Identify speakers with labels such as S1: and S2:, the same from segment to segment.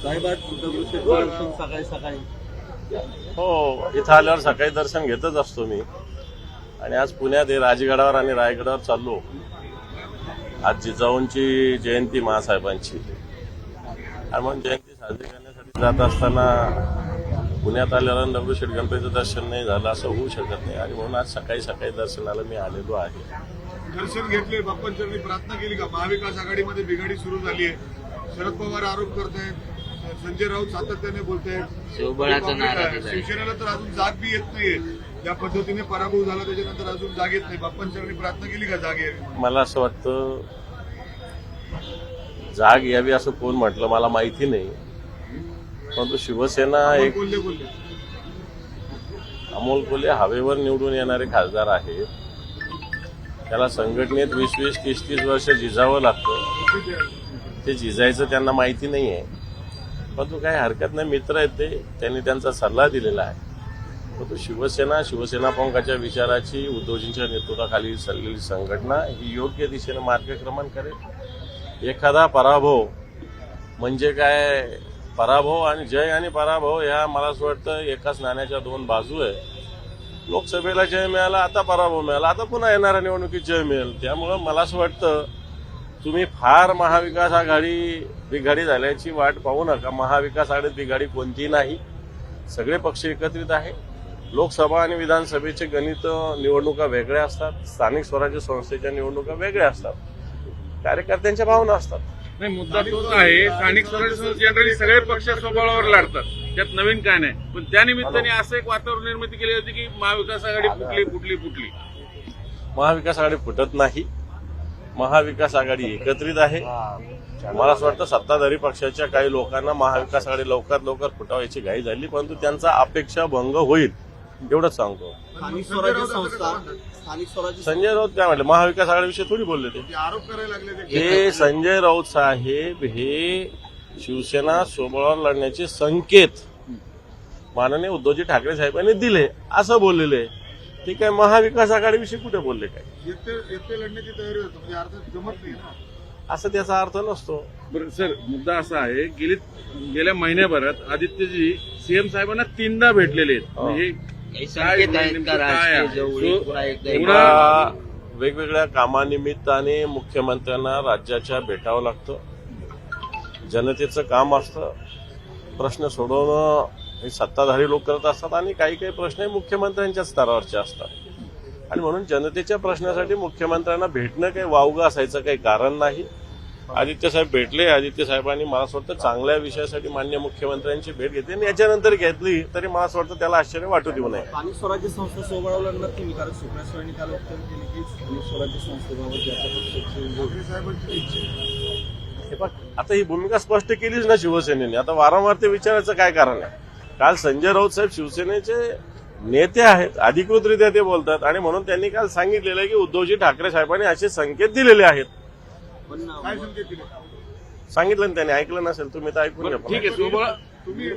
S1: साहेब आज दगडूशेठ सकाळी सकाळी
S2: हो, इथं आल्यावर सकाळी दर्शन घेतच असतो मी. आणि आज पुण्यात राजगडावर आणि रायगडावर चाललो. आज जिजाऊंची जयंती महासाहेबांची, आणि म्हणून जयंती साजरी करण्यासाठी जात असताना पुण्यात आल्यावर दगडूशेठ गणपतीचं दर्शन नाही झालं असं होऊ शकत नाही. आणि म्हणून आज सकाळी सकाळी दर्शनाला मी आलेलो आहे.
S3: दर्शन घेतले, बाप्पांचरणी प्रार्थना केली का? महाविकास आघाडीमध्ये बिघाडी सुरू झाली आहे. शरद पवार आरोप करतायत, संजय राऊत सातत्याने बोलतायत. शिवसेनेला तर अजून जाग बी येत नाहीये. ज्या पद्धतीने पराभव झाला त्याच्यानंतर अजून जाग येत नाही. बाप्पांचरणी प्रार्थना केली का जाग यावी?
S2: मला असं वाटतं जाग यावी असं कोण म्हटलं मला माहिती नाही, परंतु शिवसेना एक
S3: बोलले
S2: अमोल कोल्हे हवेवर निवडून येणारे खासदार आहेत. त्याला संघटनेत 20-20, 30-30 वर्ष झिजावं लागतं. ते झिजायचं त्यांना माहिती नाहीये, परंतु काही हरकत नाही. मित्र आहेत ते, त्यांनी त्यांचा सल्ला दिलेला आहे. परंतु शिवसेना प्रमुखाच्या विचाराची, उद्धवजींच्या नेतृत्वाखाली चाललेली संघटना ही योग्य दिशेने मार्गक्रमण करेल. एखादा पराभव म्हणजे काय, पराभव आणि जय आणि पराभव ह्या मला असं वाटतं एकाच नाण्याच्या दोन बाजू आहे. लोकसभेला जय मिळाला, आता पराभव मिळाला, आता पुन्हा येणाऱ्या निवडणुकीत जय मिळेल. त्यामुळं मला असं वाटतं तुम्ही फार महाविकास आघाडी बिघाडी झाल्याची वाट पाहू नका. महाविकास आघाडीत बिघाडी कोणतीही नाही. सगळे पक्ष एकत्रित आहे. लोकसभा आणि विधानसभेचे गणित निवडणुका वेगळ्या असतात, स्थानिक स्वराज्य संस्थेच्या निवडणुका वेगळ्या असतात, कार्यकर्त्यांच्या भावना असतात.
S4: नाही, मुद्दा तोच आहे. स्थानिक स्वराज्य संस्था जनरली सगळे पक्ष स्वबळावर लढतात, त्यात नवीन काय नाही. पण त्यानिमित्ताने असं एक वातावरण निर्मिती केली होती की महाविकास आघाडी फुटली.
S2: महाविकास आघाडी फुटत नाही. महाविकास आघाडी एकत्रित आहे. मला असं वाटतं सत्ताधारी पक्षाच्या काही लोकांना महाविकास आघाडी लवकरात लवकर फुटावायची घाई झाली, परंतु त्यांचा अपेक्षा भंग होईल एवढंच सांगतो.
S1: स्थानिक स्वराज्य संस्था, स्थानिक स्वराज्य
S2: संजय राऊत काय म्हटले, महाविकास आघाडीविषयी थोडी बोलले ते.
S3: आरोप करायला लागले
S2: हे संजय राऊत साहेब हे शिवसेना सोबळावर लढण्याचे संकेत माननीय उद्धवजी ठाकरे साहेबांनी दिले असं बोललेले. ते काय महाविकास आघाडीविषयी कुठे बोलले काय?
S3: एकटे लढण्याची तयारी होती, म्हणजे अर्थात जमत नाही ना
S2: असं त्याचा अर्थ नसतो.
S4: बरं सर, मुद्दा असा आहे, गेल्या महिन्याभरात आदित्यजी सीएम साहेबांना 3दा भेटलेले आहेत.
S2: वेगवेगळ्या कामानिमित्ताने मुख्यमंत्र्यांना राज्याच्या भेटावं लागतं. जनतेचं काम असतं, प्रश्न सोडवणं हे सत्ताधारी लोक करत असतात, आणि काही काही प्रश्न हे मुख्यमंत्र्यांच्या स्तरावरचे असतात. आणि म्हणून जनतेच्या प्रश्नासाठी मुख्यमंत्र्यांना भेटणं काही वावगं असायचं काही कारण नाही. आदित्य साहेब भेटले. आदित्य साहेबांनी मला असं वाटतं चांगल्या विषयासाठी माननीय मुख्यमंत्र्यांची भेट घेतली, आणि याच्यानंतर घेतली तरी मला असं वाटतं त्याला आश्चर्य वाटू देऊ नये.
S1: स्थानिक स्वराज्य संस्था सोबळावर लढणार तुम्ही, कारण सुप्रिया सुळेंनी काल वक्तव्य केले की स्थानिक स्वराज्य संस्थेबाबत
S2: हे बघ, आता ही भूमिका स्पष्ट केलीच ना शिवसेनेने. आता वारंवार ते विचारायचं काय कारण आहे? काल संजय राऊत साहेब शिवसेनेचे नेते आहेत, अधिकृतरित्या ते बोलतात, आणि म्हणून त्यांनी काल सांगितलेलं आहे की उद्धवजी ठाकरे साहेबांनी असे संकेत दिलेले आहेत.
S3: काय संकेत दिले?
S2: सांगितलं ना त्यांनी, ऐकलं नसेल तुम्ही तर ऐकून घ्या.
S4: ठीक आहे, सोबळा
S3: तुम्ही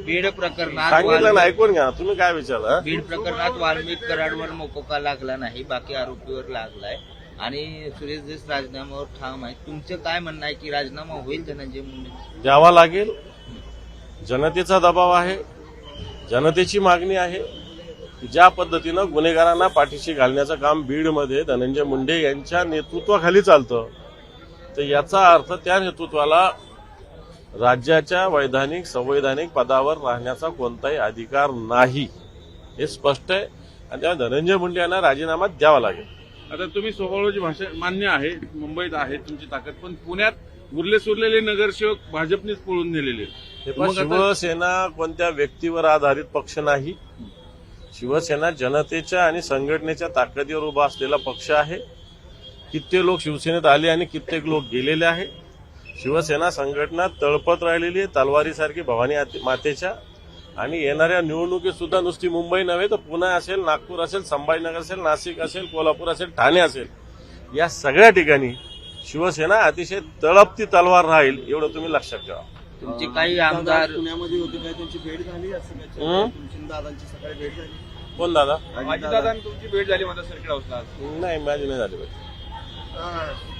S5: बीड प्रकरणात
S2: सांगितलं ना, ऐकून घ्या. तुम्ही काय विचारलं?
S5: बीड प्रकरणात वाल्मिक कराडवर मोकोका लागला नाही, बाकी आरोपीवर लागलाय, आणि सुरेश देश राजीनाम्यावर ठाम आहे. तुमचं काय म्हणणं आहे की राजीनामा होईल धनंजय मुंडे?
S2: द्यावा लागेल. जनतेचा दबाव आहे, जनतेची मागणी आहे. ज्या पद्धतीनं गुन्हेगारांना पाठीशी घालण्याचं काम बीडमध्ये धनंजय मुंडे यांच्या नेतृत्वाखाली चालतं, तर याचा अर्थ त्या नेतृत्वाला राज्याच्या वैधानिक संवैधानिक पदावर राहण्याचा कोणताही अधिकार नाही, हे स्पष्ट आहे. आणि त्यामुळे धनंजय मुंडे यांना राजीनामा द्यावा लागेल.
S4: आता तुम्ही सोबळाची भाषा मान्य आहे, मुंबईत आहे तुमची ताकद, पण पुण्यात उरले सुरलेले नगरसेवक भाजपनेच पळून नेलेले.
S2: शिवसेना कोणत्या व्यक्तीवर आधारित पक्ष नाही. शिवसेना जनतेच्या आणि संघटनेच्या ताकदीवर उभा असलेला पक्ष आहे. कित्येक लोक शिवसेनेत आले आणि कित्येक लोक गेलेले आहे. शिवसेना संघटना तळपत राहिलेली आहे तलवारीसारखी भवानी मातेच्या. आणि येणाऱ्या निवडणुकीत सुद्धा नुसती मुंबई नव्हे तर पुणे असेल, नागपूर असेल, संभाजीनगर असेल, नाशिक असेल, कोल्हापूर असेल, ठाणे असेल, या सगळ्या ठिकाणी शिवसेना अतिशय तळपती तलवार राहील, एवढं तुम्ही लक्षात ठेवा.
S5: तुमचे काही आमदार
S1: पुण्यामध्ये होते काय, त्यांची भेट झाली असं काय? तुमची दादांची सकाळी भेट झाली?
S2: कोण दादा?
S1: अजितदादांनी तुमची भेट झाली माझ्या सर्किट हाऊसला?
S2: नाही, माझी नाही झाली भेट.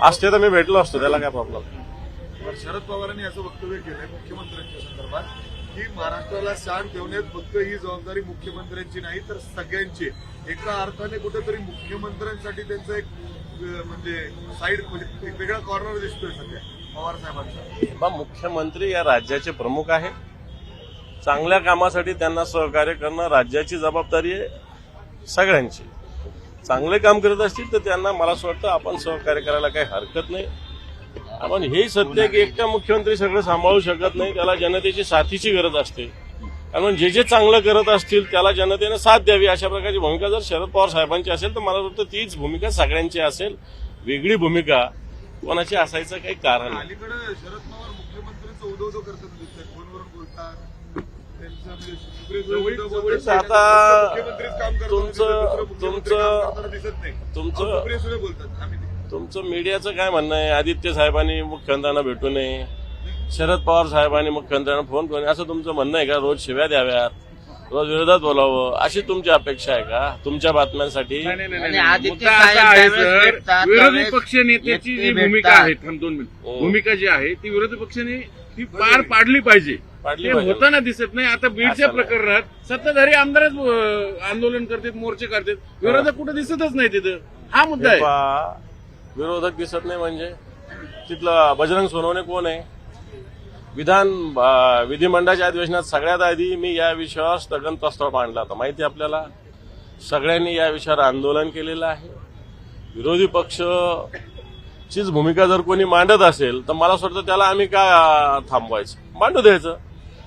S2: असते तर मी भेटलो असतो, त्याला काय प्रॉब्लेम.
S3: तर शरद पवारांनी असं वक्तव्य केलंय मुख्यमंत्र्यांच्या संदर्भात की महाराष्ट्राला शांत ठेवण्यात फक्त ही जबाबदारी मुख्यमंत्र्यांची नाही तर सगळ्यांची. एका अर्थाने कुठेतरी मुख्यमंत्र्यांसाठी त्यांचं एक म्हणजे साईड म्हणजे एक वेगळा कॉर्नर दिसतोय सध्या पवार साहेबांचा.
S2: बा, मुख्यमंत्री या राज्याचे प्रमुख आहेत. चांगल्या कामासाठी त्यांना सहकार्य करणं राज्याची जबाबदारी आहे सगळ्यांची. चांगले काम करत असतील तर त्यांना मला असं वाटतं आपण सहकार्य करायला काही हरकत नाही. आपण हेही सत्य आहे की एकटा मुख्यमंत्री सगळं सांभाळू शकत नाही. त्याला जनतेची साथीची गरज असते. कारण जे चांगलं करत असतील त्याला जनतेनं साथ द्यावी अशा प्रकारची भूमिका जर शरद पवार साहेबांची असेल तर मला वाटतं तीच भूमिका सगळ्यांची असेल. वेगळी भूमिका कोणाची असायचं काही कारण नाही.
S3: अलीकडे शरद पवार मुख्यमंत्र्यांचं उदो करताना दिसतंय, फोनवरून बोलतात. त्यांचं म्हणजे सुप्रिया सुळे
S2: आता
S3: मुख्यमंत्रीच काम करताना दिसत, दुसरं मुख्यमंत्री काम करताना दिसत नाही.
S2: तुमचं
S3: सुप्रिया सुळे बोलतात आम्ही
S2: तुमचं मीडियाचं काय म्हणणं आहे? आदित्य साहेबांनी मुख्यमंत्र्यांना भेटू नये, शरद पवार साहेबांनी मुख्यमंत्र्यांना फोन करू नये असं तुमचं म्हणणं आहे का? रोज शिव्या द्याव्यात, रोज विरोधात बोलावं अशी तुमची अपेक्षा आहे का तुमच्या बातम्यांसाठी?
S5: आणि आदित्य
S4: मुद्दा असा
S5: साहेब
S4: आहे
S5: ज्यावेळेस
S4: सर,
S5: भेटतात,
S4: विरोधी
S5: त्यावेळेस
S4: पक्ष नेत्याची जी
S5: एकटे
S4: भूमिका
S5: भेटतात.
S4: आहे, थांब 2 मिनिट,
S2: हो.
S4: भूमिका जी आहे ती विरोधी पक्षाने ती पार पाडली पाहिजे.
S2: पाडली
S4: ते
S2: पाहिजे.
S4: होताना दिसत नाही. आता बीडच्या
S2: असं नाही.
S4: प्रकरणात सत्ताधारी आमदारच आंदोलन करतात, मोर्चे करतात, विरोधक कुठे दिसतच नाही तिथं. हा मुद्दा
S2: हे
S4: आहे.
S2: पहा, विरोधक दिसत नाही म्हणजे तिथलं बजरंग सोनवणे कोण आहे? विधिमंडळाच्या अधिवेशनात सगळ्यात आधी मी या विषयावर स्थगन प्रस्ताव मांडला होता. माहिती आहे आपल्याला. सगळ्यांनी या विषयावर आंदोलन केलेलं आहे. विरोधी पक्षचीच भूमिका जर कोणी मांडत असेल तर मला असं वाटतं त्याला आम्ही काय थांबवायचं, मांडू द्यायचं.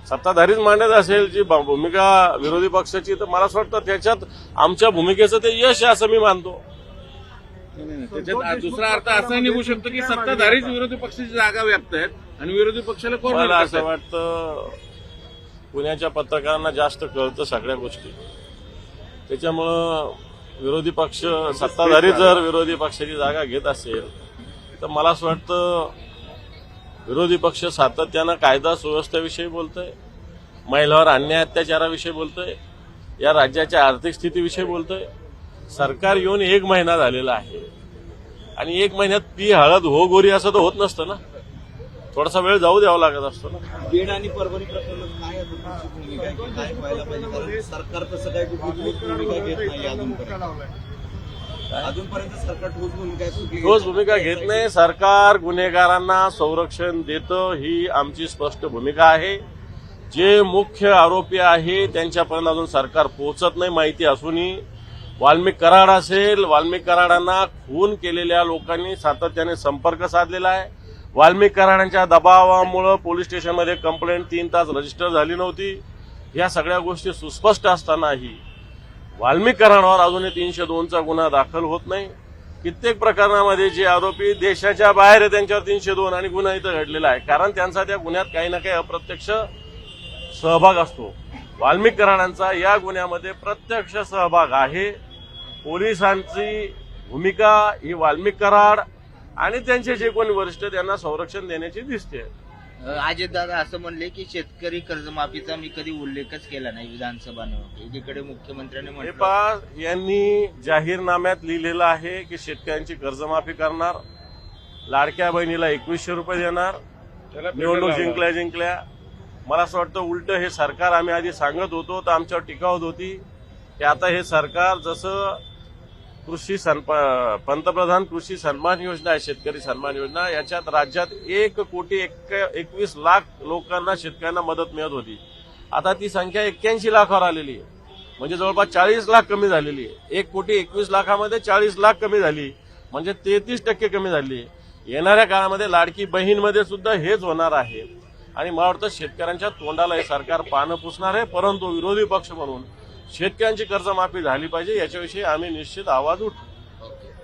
S2: सत्ताधारीच मांडत असेल जी भूमिका विरोधी पक्षाची तर मला असं वाटतं त्याच्यात आमच्या भूमिकेचं ते यश आहे असं मी मानतो.
S4: त्याच्यात दुसरा अर्थ असा निघू शकतो की सत्ताधारीच विरोधी पक्षाची जागा व्याप्त आहेत आणि विरोधी पक्षाला
S2: मला
S4: कॉर्नर
S2: असं
S4: करतात.
S2: वाटतं पुण्याच्या पत्रकारांना जास्त कळतं सगळ्या गोष्टी. त्याच्यामुळं विरोधी पक्ष सत्ताधारी जर विरोधी पक्षाची जागा घेत असेल तर मला असं वाटतं विरोधी पक्ष सातत्यानं कायदा सुव्यवस्थेविषयी बोलतोय, महिलांवर अन्याय अत्याचाराविषयी बोलतोय, या राज्याच्या आर्थिक स्थितीविषयी बोलतोय. सरकार येऊन 1 महिना झालेला आहे आणि 1 महिन्यात ती हळद हो गोरी असं तर होत नसतं ना. थोडासा वेळ जाऊ द्यावा लागत असतो ना.
S1: बीड आणि परभणी प्रकरणात काय आता तुमची भूमिका आहे की काय व्हायला पाहिजे? कारण सरकार तसं काही कुठली भूमिका घेत नाही अजूनपर्यंत सरकार ठोस भूमिका
S2: ठोस भूमिका घेत नाही. सरकार गुन्हेगारांना संरक्षण देतं ही आमची स्पष्ट भूमिका आहे. जे मुख्य आरोपी आहे त्यांच्यापर्यंत अजून सरकार पोहोचत नाही माहिती असूनही. वाल्मिक कराड असेल, वाल्मिक कराडांना खून केलेल्या लोकांनी सातत्याने संपर्क साधलेला आहे. वाल्मिक कराडांच्या दबावामुळे पोलीस स्टेशनमध्ये कंप्लेंट 3 तास रजिस्टर झाली नव्हती. या सगळ्या गोष्टी सुस्पष्ट असतानाही वाल्मिक कराडावर अजूनही 302चा गुन्हा दाखल होत नाही. कित्येक प्रकरणामध्ये जे आरोपी देशाच्या बाहेर आहे त्यांच्यावर 302 आणि गुन्हा इथं घडलेला आहे. कारण त्यांचा त्या गुन्ह्यात काही ना काही अप्रत्यक्ष सहभाग असतो. वाल्मिक कराडांचा या गुन्ह्यामध्ये प्रत्यक्ष सहभाग आहे. पोलिसांची भूमिका ही वाल्मिक कराड आणि त्यांचे जे कोणी वरिष्ठ त्यांना संरक्षण देण्याची दिसते.
S5: अजितदादा असं म्हणले की शेतकरी कर्जमाफीचा मी कधी उल्लेखच केला नाही विधानसभानं. एकीकडे मुख्यमंत्र्यांनी
S2: हे
S5: म्हटलं
S2: पहा, यांनी जाहीरनाम्यात लिहिलेलं आहे की शेतकऱ्यांची कर्जमाफी करणार, लाडक्या बहिणीला 2100 रुपये देणार, निवडणूक जिंकल्या. मला असं वाटतं उलट हे सरकार आम्ही आधी सांगत होतो तर आमच्यावर टीका होत होती की आता हे सरकार जसं पंतप्रधान कृषी सन्मान योजना आहे, शेतकरी सन्मान योजना, याच्यात राज्यात 1,21,00,000 लोकांना शेतकऱ्यांना मदत मिळत होती. आता ती संख्या 81 लाखावर आलेली आहे. म्हणजे जवळपास 40 लाख कमी झालेली आहे. 1,21,00,000मध्ये 40 लाख कमी झाली म्हणजे 33% कमी झाली. येणाऱ्या काळामध्ये लाडकी बहीणमध्ये सुद्धा हेच होणार आहे. आणि मला वाटतं शेतकऱ्यांच्या तोंडाला हे सरकार पानं पुसणार आहे. परंतु विरोधी पक्ष म्हणून शेतकऱ्यांची कर्जमाफी झाली पाहिजे याच्याविषयी आम्ही निश्चित आवाज उठवू.